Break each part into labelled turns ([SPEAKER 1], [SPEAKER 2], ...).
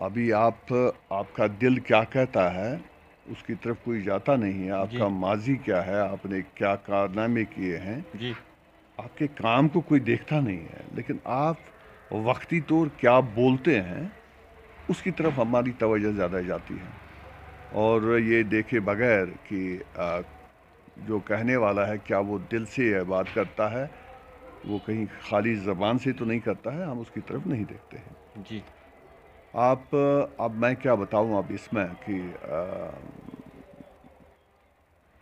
[SPEAKER 1] ابھی آپ کا دل کیا کہتا ہے اس کی طرف کوئی جاتا نہیں ہے. آپ
[SPEAKER 2] جی
[SPEAKER 1] کا ماضی کیا ہے, آپ نے کیا کارنامے کیے ہیں,
[SPEAKER 2] جی
[SPEAKER 1] آپ کے کام کو کوئی دیکھتا نہیں ہے. لیکن آپ وقتی طور کیا بولتے ہیں اس کی طرف ہماری توجہ زیادہ جاتی ہے. اور یہ دیکھے بغیر کہ جو کہنے والا ہے کیا وہ دل سے یہ بات کرتا ہے, وہ کہیں خالی زبان سے تو نہیں کرتا ہے, ہم اس کی طرف نہیں دیکھتے ہیں.
[SPEAKER 2] جی
[SPEAKER 1] اب میں کیا بتاؤں اب اس میں کہ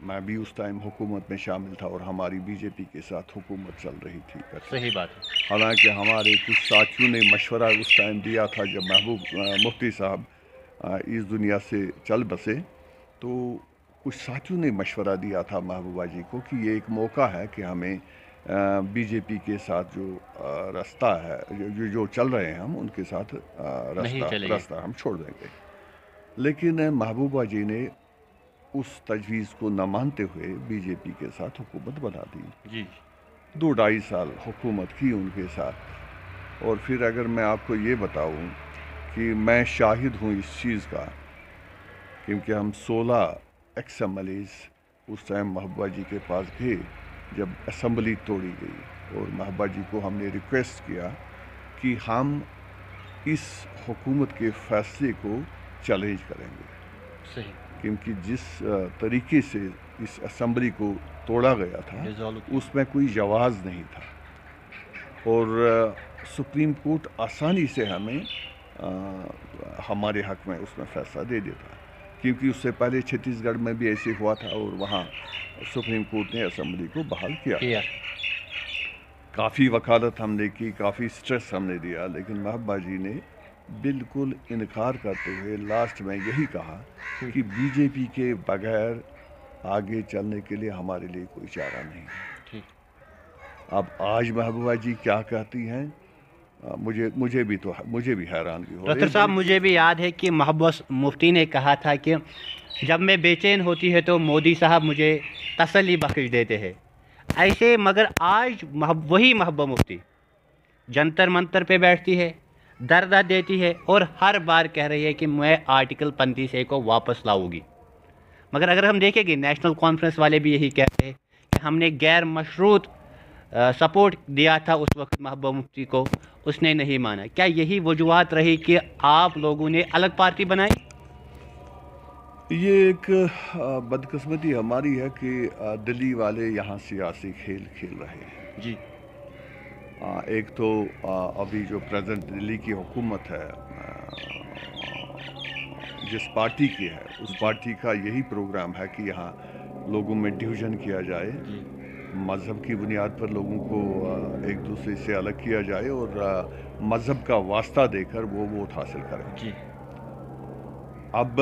[SPEAKER 1] میں بھی اس ٹائم حکومت میں شامل تھا اور ہماری بی جے پی کے ساتھ حکومت چل رہی تھی.
[SPEAKER 2] صحیح بات ہے.
[SPEAKER 1] حالانکہ ہمارے کچھ ساتھیوں نے مشورہ اس ٹائم دیا تھا جب مفتی صاحب اس دنیا سے چل بسے, تو کچھ ساتھیوں نے مشورہ دیا تھا محبوبہ جی کو کہ یہ ایک موقع ہے کہ ہمیں بی جے پی کے ساتھ جو راستہ ہے, جو چل رہے ہیں ہم ان کے ساتھ
[SPEAKER 2] نہیں چلے گی.
[SPEAKER 1] راستہ ہم چھوڑ دیں گے. لیکن محبوبہ جی نے اس تجویز کو نہ مانتے ہوئے بی جے پی کے ساتھ حکومت بنا دی.
[SPEAKER 2] جی
[SPEAKER 1] 2-2.5 سال حکومت کی ان کے ساتھ. اور پھر اگر میں آپ کو یہ بتاؤں کہ میں شاہد ہوں اس چیز کا, کیونکہ ہم 16 ایکس ایم ایل ایز اس ٹائم محبوبہ جی کے پاس گئے جب اسمبلی توڑی گئی, اور محبوبہ جی کو ہم نے ریکویسٹ کیا کہ ہم اس حکومت کے فیصلے کو چیلنج کریں گے.
[SPEAKER 2] صحیح.
[SPEAKER 1] کیونکہ جس طریقے سے اس اسمبلی کو توڑا گیا تھا اس میں کوئی جواز نہیں تھا, اور سپریم کورٹ آسانی سے ہمیں ہمارے حق میں اس میں فیصلہ دے دیتا, کیونکہ اس سے پہلے چھتیس گڑھ میں بھی ایسے ہوا تھا اور وہاں سپریم کورٹ نے اسمبلی کو بحال کیا. کافی وکالت ہم نے کی, کافی سٹریس ہم نے دیا, لیکن محبوبہ جی نے بالکل انکار کرتے ہوئے لاسٹ میں یہی کہا کہ بی جے پی کے بغیر آگے چلنے کے لیے ہمارے لیے کوئی چارہ نہیں. اب آج محبوبہ جی کیا کہتی ہیں, مجھے بھی حیرانگی ہو رہی ہے.
[SPEAKER 2] ڈاکٹر صاحب مجھے بھی یاد ہے کہ محبوبہ مفتی نے کہا تھا کہ جب میں بے چین ہوتی ہے تو مودی صاحب مجھے تسلی بخش دیتے ہیں. ایسے مگر آج وہی محبوبہ مفتی جنتر منتر پہ بیٹھتی ہے, درد دیتی ہے اور ہر بار کہہ رہی ہے کہ میں آرٹیکل 35A کو واپس لاؤں گی. مگر اگر ہم دیکھیں گے نیشنل کانفرنس والے بھی یہی کہتے ہیں کہ ہم نے غیر مشروط سپورٹ دیا تھا اس وقت محبوبہ مفتی کو, اس نے نہیں مانا. کیا یہی وجوہات رہی کہ آپ لوگوں نے الگ پارٹی بنائی؟
[SPEAKER 1] یہ ایک بدقسمتی ہماری ہے کہ دلی والے یہاں سیاسی کھیل کھیل رہے ہیں.
[SPEAKER 2] جی
[SPEAKER 1] ایک تو ابھی جو پریزنٹ دلی کی حکومت ہے جس پارٹی کی ہے, اس پارٹی کا یہی پروگرام ہے کہ یہاں لوگوں میں ڈویژن کیا جائے, مذہب کی بنیاد پر لوگوں کو ایک دوسرے سے الگ کیا جائے اور مذہب کا واسطہ دے کر وہ ووٹ حاصل کریں. اب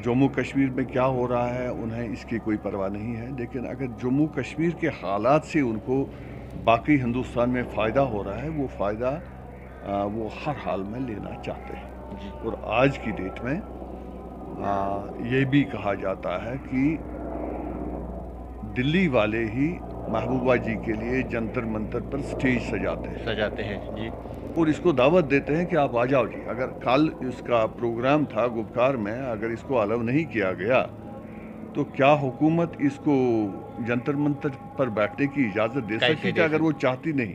[SPEAKER 1] جموں کشمیر میں کیا ہو رہا ہے انہیں اس کی کوئی پرواہ نہیں ہے, لیکن اگر جموں کشمیر کے حالات سے ان کو باقی ہندوستان میں فائدہ ہو رہا ہے, وہ فائدہ وہ ہر حال میں لینا چاہتے ہیں. اور آج کی ڈیٹ میں یہ بھی کہا جاتا ہے کہ دلی والے ہی محبوبہ جی کے لیے جنتر منتر پر سٹیج سجاتے ہیں
[SPEAKER 2] جی,
[SPEAKER 1] اور اس کو دعوت دیتے ہیں کہ آپ آ جاؤ جی. اگر کل اس کا پروگرام تھا گپکار میں, اگر اس کو الاؤ نہیں کیا گیا تو کیا حکومت اس کو جنتر منتر پر بیٹھنے کی اجازت دے سکتی تھی اگر وہ چاہتی نہیں؟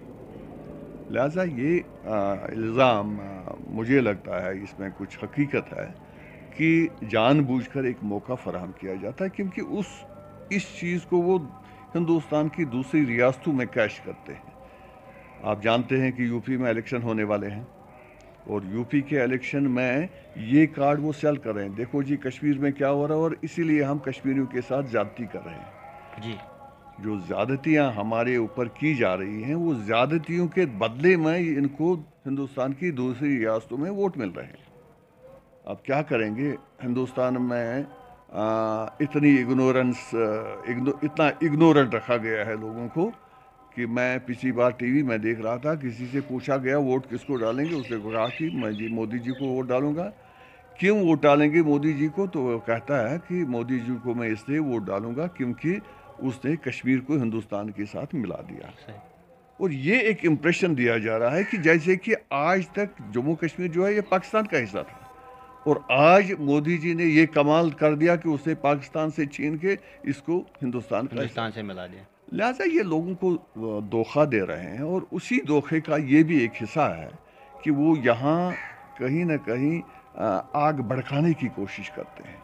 [SPEAKER 1] لہٰذا یہ الزام مجھے لگتا ہے اس میں کچھ حقیقت ہے کہ جان بوجھ کر ایک موقع فراہم کیا جاتا ہے, کیونکہ اس چیز کو وہ ہندوستان کی دوسری ریاستوں میں کیش کرتے ہیں. آپ جانتے ہیں کہ یو پی میں الیکشن ہونے والے ہیں, اور یو پی کے الیکشن میں یہ کارڈ وہ سیل کر رہے ہیں, دیکھو جی کشمیر میں کیا ہو رہا ہے اور اسی لیے ہم کشمیریوں کے ساتھ زیادتی کر رہے ہیں.
[SPEAKER 2] جی
[SPEAKER 1] جو زیادتیاں ہمارے اوپر کی جا رہی ہیں وہ زیادتیوں کے بدلے میں ان کو ہندوستان کی دوسری ریاستوں میں ووٹ مل رہے ہیں. اب کیا کریں گے, ہندوستان میں اتنا اگنورنٹ رکھا گیا ہے لوگوں کو کہ میں پچھلی بار ٹی وی میں دیکھ رہا تھا, کسی سے پوچھا گیا ووٹ کس کو ڈالیں گے, اس نے کہا کہ میں مودی جی کو ووٹ ڈالوں گا. کیوں ووٹ ڈالیں گے مودی جی کو؟ تو وہ کہتا ہے کہ مودی جی کو میں اس لیے ووٹ ڈالوں گا کیونکہ اس نے کشمیر کو ہندوستان کے ساتھ ملا دیا. اور یہ ایک امپریشن دیا جا رہا ہے کہ جیسے کہ آج تک جموں کشمیر جو ہے یہ پاکستان کا حصہ تھا، اور آج مودی جی نے یہ کمال کر دیا کہ اسے پاکستان سے چھین کے اس کو ہندوستان
[SPEAKER 2] سے ملا دیا۔
[SPEAKER 1] لہٰذا یہ لوگوں کو دھوکہ دے رہے ہیں، اور اسی دھوکے کا یہ بھی ایک حصہ ہے کہ وہ یہاں کہیں نہ کہیں آگ بھڑکانے کی کوشش کرتے ہیں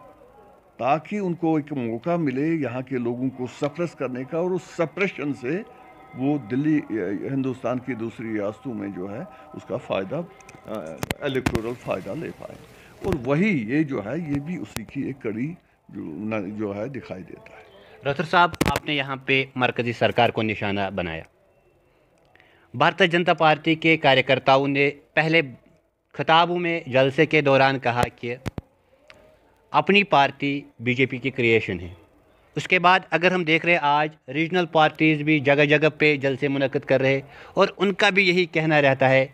[SPEAKER 1] تاکہ ان کو ایک موقع ملے یہاں کے لوگوں کو سپریس کرنے کا، اور اس سپریشن سے وہ دلی ہندوستان کی دوسری ریاستوں میں جو ہے اس کا فائدہ الیکٹورل فائدہ لے پائے، اور وہی یہ جو ہے یہ بھی اسی کی ایک کڑی جو ہے دکھائی دیتا ہے۔
[SPEAKER 2] راتھر صاحب، آپ نے یہاں پہ مرکزی سرکار کو نشانہ بنایا۔ بھارتیہ جنتا پارٹی کے کاریہ نے پہلے خطابوں میں جلسے کے دوران کہا کہ اپنی پارٹی بی جے پی کی کریشن ہے۔ اس کے بعد اگر ہم دیکھ رہے آج ریجنل پارٹیز بھی جگہ جگہ پہ جلسے منعقد کر رہے، اور ان کا بھی یہی کہنا رہتا ہے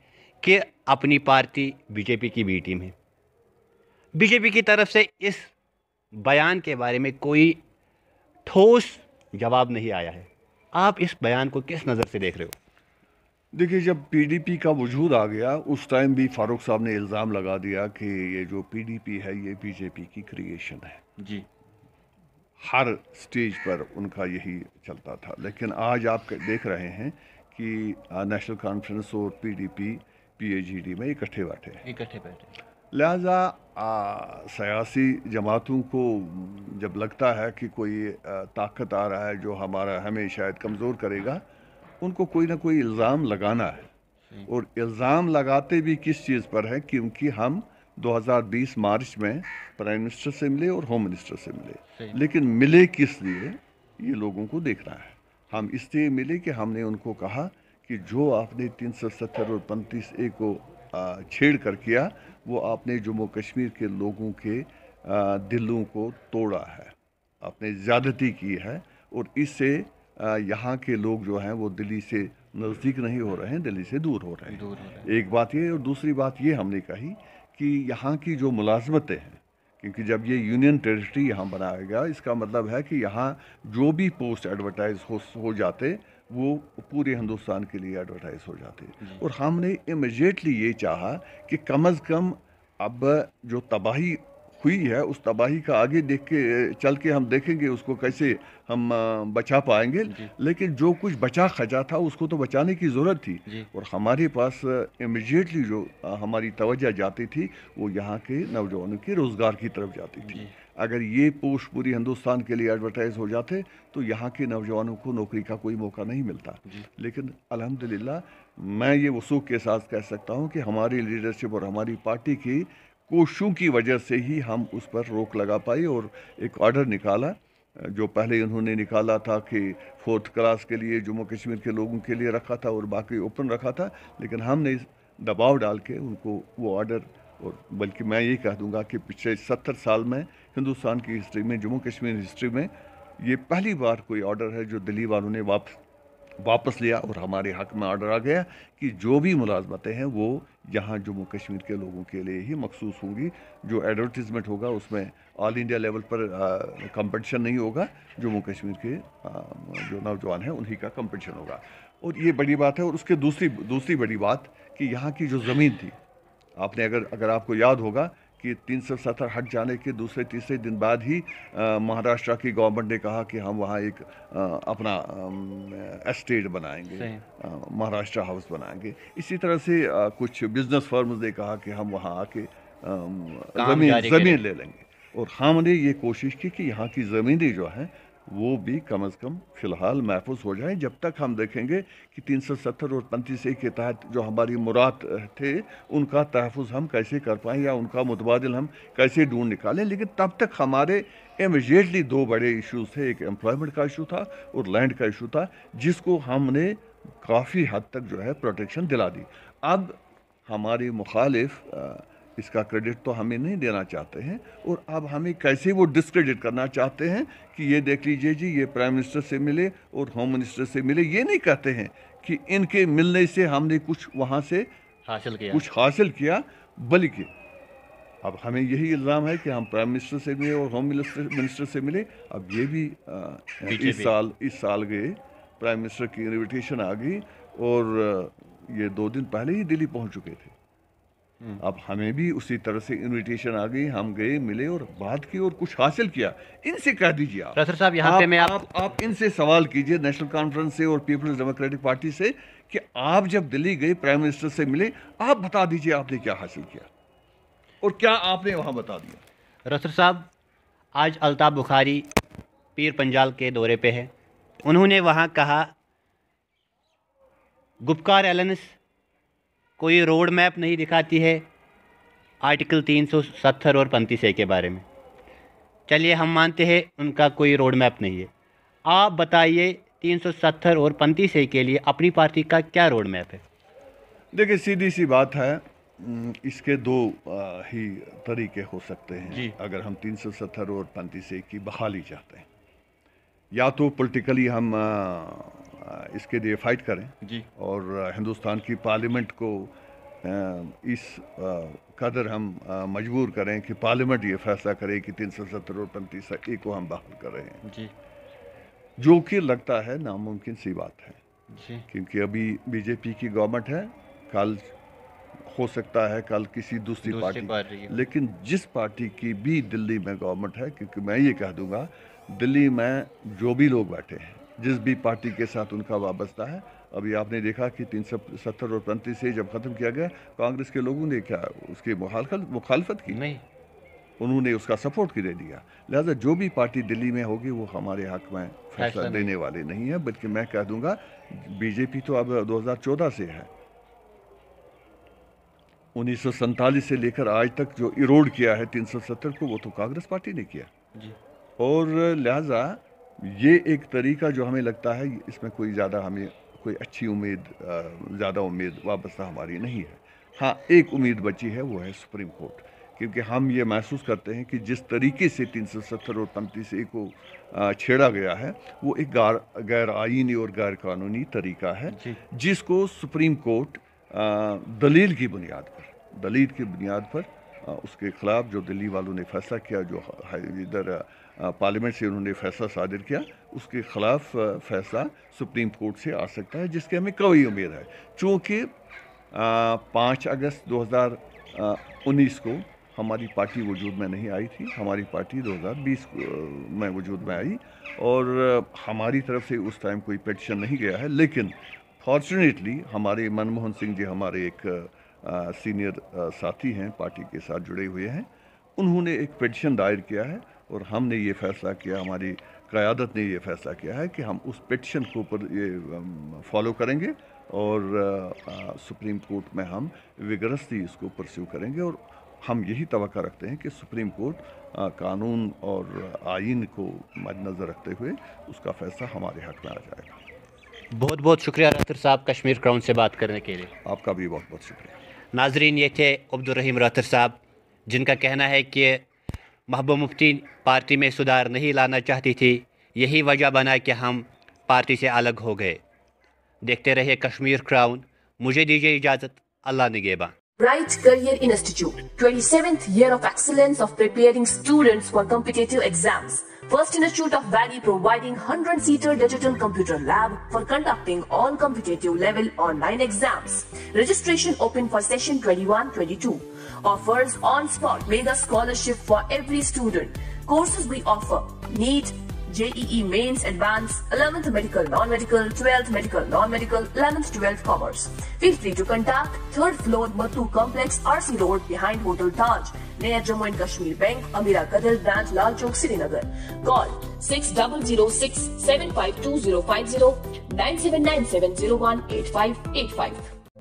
[SPEAKER 2] کہ اپنی پارٹی بی جے پی کی بی ٹیم ہے۔ بی جے پی کی طرف سے اس بیان کے بارے میں کوئی ٹھوس جواب نہیں آیا ہے۔ آپ اس بیان کو کس نظر سے دیکھ رہے ہو؟
[SPEAKER 1] دیکھیے، جب پی ڈی پی کا وجود آ گیا اس ٹائم بھی فاروق صاحب نے الزام لگا دیا کہ یہ جو پی ڈی پی ہے یہ بی جے پی کی کریشن ہے۔
[SPEAKER 2] جی،
[SPEAKER 1] ہر سٹیج پر ان کا یہی چلتا تھا، لیکن آج آپ دیکھ رہے ہیں کہ نیشنل کانفرنس اور پی ڈی پی پی اے جی ڈی میں اکٹھے بیٹھے۔ لہٰذا سیاسی جماعتوں کو جب لگتا ہے کہ کوئی طاقت آ رہا ہے جو ہمیں شاید کمزور کرے گا، ان کو کوئی نہ کوئی الزام لگانا ہے، اور الزام لگاتے بھی کس چیز پر ہے؟ کیونکہ ہم 2020 مارچ میں پرائم منسٹر سے ملے اور ہوم منسٹر سے ملے، لیکن ملے کس لیے یہ لوگوں کو دیکھنا ہے۔ ہم اس لیے ملے کہ ہم نے ان کو کہا کہ جو آپ نے 370 اور 35A کو چھیڑ کر کیا وہ آپ نے جموں کشمیر کے لوگوں کے دلوں کو توڑا ہے، آپ نے زیادتی کی ہے، اور اس سے یہاں کے لوگ جو ہیں وہ دلی سے نزدیک نہیں ہو رہے ہیں، دلی سے دور ہو رہے ہیں۔ ایک بات یہ، اور دوسری بات یہ ہم نے کہی کہ یہاں کی جو ملازمتیں ہیں، کیونکہ جب یہ یونین ٹیریٹری یہاں بنایا گیا اس کا مطلب ہے کہ یہاں جو بھی پوسٹ ایڈورٹائز ہو جاتے وہ پورے ہندوستان کے لیے ایڈورٹائز ہو جاتے، اور ہم نے امیجیٹلی یہ چاہا کہ کم از کم اب جو تباہی ہوئی ہے اس تباہی کا آگے دیکھ کے چل کے ہم دیکھیں گے اس کو کیسے ہم بچا پائیں گے، لیکن جو کچھ بچا کھچا تھا اس کو تو بچانے کی ضرورت تھی، اور ہمارے پاس امیجیٹلی جو ہماری توجہ جاتی تھی وہ یہاں کے نوجوانوں کے روزگار کی طرف جاتی تھی۔ اگر یہ پوسٹ پوری ہندوستان کے لیے ایڈورٹائز ہو جاتے تو یہاں کے نوجوانوں کو نوکری کا کوئی موقع نہیں ملتا، لیکن الحمدللہ میں یہ وثوق کے ساتھ کہہ سکتا ہوں کہ ہماری لیڈرشپ اور ہماری پارٹی کی کوششوں کی وجہ سے ہی ہم اس پر روک لگا پائے، اور ایک آرڈر نکالا جو پہلے انہوں نے نکالا تھا کہ 4th کلاس کے لیے جموں کشمیر کے لوگوں کے لیے رکھا تھا اور باقی اوپن رکھا تھا، لیکن ہم نے دباؤ ڈال کے ان کو وہ آرڈر، اور بلکہ میں یہ کہہ دوں گا کہ پچھلے 70 سال میں ہندوستان کی ہسٹری میں، جموں کشمیر ہسٹری میں یہ پہلی بار کوئی آرڈر ہے جو دلی والوں نے واپس لیا، اور ہمارے حق میں آرڈر آ گیا کہ جو بھی ملازمتیں ہیں وہ یہاں جموں کشمیر کے لوگوں کے لیے ہی مخصوص ہوں گی، جو ایڈورٹیزمنٹ ہوگا اس میں آل انڈیا لیول پر کمپٹیشن نہیں ہوگا، جموں کشمیر کے جو نوجوان ہیں انہی کا کمپٹیشن ہوگا، اور یہ بڑی بات ہے۔ اور اس کے دوسری بڑی بات کہ یہاں کی جو زمین تھی، آپ نے اگر آپ کو یاد ہوگا کہ 370 ہٹ جانے کے دوسرے تیسرے دن بعد ہی مہاراشٹرا کی گورنمنٹ نے کہا کہ ہم وہاں ایک اپنا اسٹیٹ بنائیں گے، مہاراشٹرا ہاؤس بنائیں گے۔ اسی طرح سے کچھ بزنس فرمز نے کہا کہ ہم وہاں آ کے زمین لے لیں گے، اور ہم نے یہ کوشش کی کہ یہاں کی زمینیں جو ہیں وہ بھی کم از کم فی الحال محفوظ ہو جائیں، جب تک ہم دیکھیں گے کہ 370 اور 35A کے تحت جو ہماری مراد تھے ان کا تحفظ ہم کیسے کر پائیں یا ان کا متبادل ہم کیسے ڈھونڈ نکالیں، لیکن تب تک ہمارے امیجیٹلی 2 بڑے ایشوز تھے، ایک امپلائمنٹ کا ایشو تھا اور لینڈ کا ایشو تھا، جس کو ہم نے کافی حد تک جو ہے پروٹیکشن دلا دی۔ اب ہمارے مخالف اس کا کریڈٹ تو ہمیں نہیں دینا چاہتے ہیں، اور اب ہمیں کیسے وہ ڈسکریڈٹ کرنا چاہتے ہیں کہ یہ دیکھ لیجئے جی یہ پرائم منسٹر سے ملے اور ہوم منسٹر سے ملے، یہ نہیں کہتے ہیں کہ ان کے ملنے سے ہم نے کچھ وہاں سے حاصل کیا، بلکہ اب ہمیں یہی الزام ہے کہ ہم پرائم منسٹر سے ملے اور ہوم منسٹر سے ملے۔ اب یہ بھی اس سال گئے، پرائم منسٹر کی انویٹیشن آ گئی، اور یہ 2 دن پہلے ہی دلی پہنچ چکے تھے. اب ہمیں بھی اسی طرح سے انویٹیشن آ گئی, ہم گئے, ملے اور بات کی اور کچھ حاصل کیا. ان سے کہہ دیجیے
[SPEAKER 2] صاحب یہاں پہ میں
[SPEAKER 1] آپ ان سے سوال کیجئے, نیشنل کانفرنس سے اور پیپلز ڈیموکریٹک پارٹی سے, کہ آپ جب دلی گئے پرائم منسٹر سے ملے, آپ بتا دیجئے آپ نے کیا حاصل کیا اور کیا آپ نے وہاں بتا دیا.
[SPEAKER 2] رسر صاحب آج الطاف بخاری پیر پنجال کے دورے پہ ہے. انہوں نے وہاں کہا گپکار ایلنس کوئی روڈ میپ نہیں دکھاتی ہے آرٹیکل 370 اور 35A کے بارے میں. چلیے ہم مانتے ہیں ان کا کوئی روڈ میپ نہیں ہے. آپ بتائیے 370 اور 35A کے لیے اپنی پارٹی کا کیا روڈ میپ ہے؟
[SPEAKER 1] دیکھیں سیدھی سی بات ہے, اس کے 2 ہی طریقے ہو سکتے ہیں. اگر ہم 370 اور 35A کی بحالی چاہتے ہیں, یا تو پولیٹیکلی ہم اس کے لیے فائٹ کریں اور ہندوستان کی پارلیمنٹ کو اس قدر ہم مجبور کریں کہ پارلیمنٹ یہ فیصلہ کرے کہ 370 اور 35A کو ہم بحال کر رہے ہیں, جو کہ لگتا ہے ناممکن سی بات ہے. کیونکہ ابھی بی جے پی کی گورنمنٹ ہے, کل ہو سکتا ہے کل کسی دوسری پارٹی, لیکن جس پارٹی کی بھی دلی میں گورنمنٹ ہے, کیونکہ میں یہ کہہ دوں گا دلی میں جو بھی لوگ بیٹھے ہیں, جس بھی پارٹی کے ساتھ ان کا وابستہ ہے, ابھی آپ نے دیکھا کہ 370 اور 35A جب ختم کیا گیا, کانگریس کے لوگوں نے کیا اس کی مخالفت کی؟ نہیں, انہوں نے اس کا سپورٹ کی دے دیا. لہذا جو بھی پارٹی دلی میں ہوگی وہ ہمارے حق میں فیصلہ دینے والے نہیں ہیں, بلکہ میں کہہ دوں گا بی جے پی تو اب 2014 سے ہے, 1947 سے لے کر آج تک جو ایروڈ کیا ہے 370 کو, وہ تو کانگریس پارٹی نے کیا. اور لہذا یہ ایک طریقہ جو ہمیں لگتا ہے اس میں کوئی زیادہ ہمیں کوئی اچھی زیادہ امید وابستہ ہماری نہیں ہے. ہاں ایک امید بچی ہے, وہ ہے سپریم کورٹ, کیونکہ ہم یہ محسوس کرتے ہیں کہ جس طریقے سے 370 اور 35A کو چھیڑا گیا ہے وہ ایک غیر آئینی اور غیر قانونی طریقہ ہے, جس کو سپریم کورٹ دلیل کی بنیاد پر اس کے خلاف جو دلی والوں نے فیصلہ کیا, جو ادھر پارلیمنٹ سے انہوں نے فیصلہ صادر کیا, اس کے خلاف فیصلہ سپریم کورٹ سے آ سکتا ہے, جس کی ہمیں کوئی امید ہے. چونکہ 5 اگست 2019 کو ہماری پارٹی وجود میں نہیں آئی تھی, ہماری پارٹی 2020 میں وجود میں آئی, اور ہماری طرف سے اس ٹائم کوئی پیٹیشن نہیں گیا ہے. لیکن فارچونیٹلی ہمارے منموہن سنگھ جی ہمارے ایک سینئر ساتھی ہیں, پارٹی کے ساتھ جڑے ہوئے ہیں, انہوں نے ایک پیٹیشن دائر کیا ہے, اور ہم نے یہ فیصلہ کیا, ہماری قیادت نے یہ فیصلہ کیا ہے کہ ہم اس پیٹیشن کو یہ فالو کریں گے, اور سپریم کورٹ میں ہم ویگرسلی اس کو پرسیو کریں گے. اور ہم یہی توقع رکھتے ہیں کہ سپریم کورٹ قانون اور آئین کو مد نظر رکھتے ہوئے اس کا فیصلہ ہمارے حق میں آ جائے گا.
[SPEAKER 2] بہت بہت شکریہ راتر صاحب کشمیر کراؤن سے بات کرنے کے لیے.
[SPEAKER 1] آپ کا بھی بہت بہت شکریہ.
[SPEAKER 2] ناظرین, یہ تھے عبدالرحیم راتر صاحب, جن کا کہنا ہے کہ محبوبہ مفتی پارٹی میں سدھار نہیں لانا چاہتی تھی, یہی وجہ بنا کہ ہم پارٹی سے الگ ہو گئے. دیکھتے رہے کشمیر کراؤن. مجھے دیجیے اجازت. اللہ نگہبان.
[SPEAKER 3] Bright Career Institute, 27th year of excellence of preparing students for competitive exams. First Institute of Valley providing 100-seater digital computer lab for conducting all competitive level online exams. Registration open for session 21-22. Offers on-spot mega scholarship for every student. Courses we offer: NEET, JEE Mains Advanced, 11th Medical Non-Medical, 12th Medical Non-Medical, 11th 12th Commerce. Feel free to contact 3rd floor Mattu Complex, RC Road behind Hotel Taj, near Jammu and Kashmir Bank, Amira Kadal Branch, Lal Chowk, Srinagar. Call 6006-752-050, 9797018585.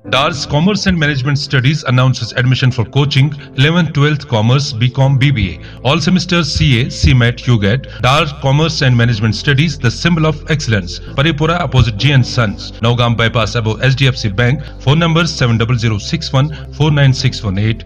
[SPEAKER 4] DARS Commerce and Management Studies announces admission for coaching 11th 12th Commerce, BCom, BBA. All semesters CA, CMAT, UGAT. DARS Commerce and Management Studies, the symbol of excellence. Paripura opposite G & Sons. Naugam bypass above SDFC Bank. Phone number 70061 49618.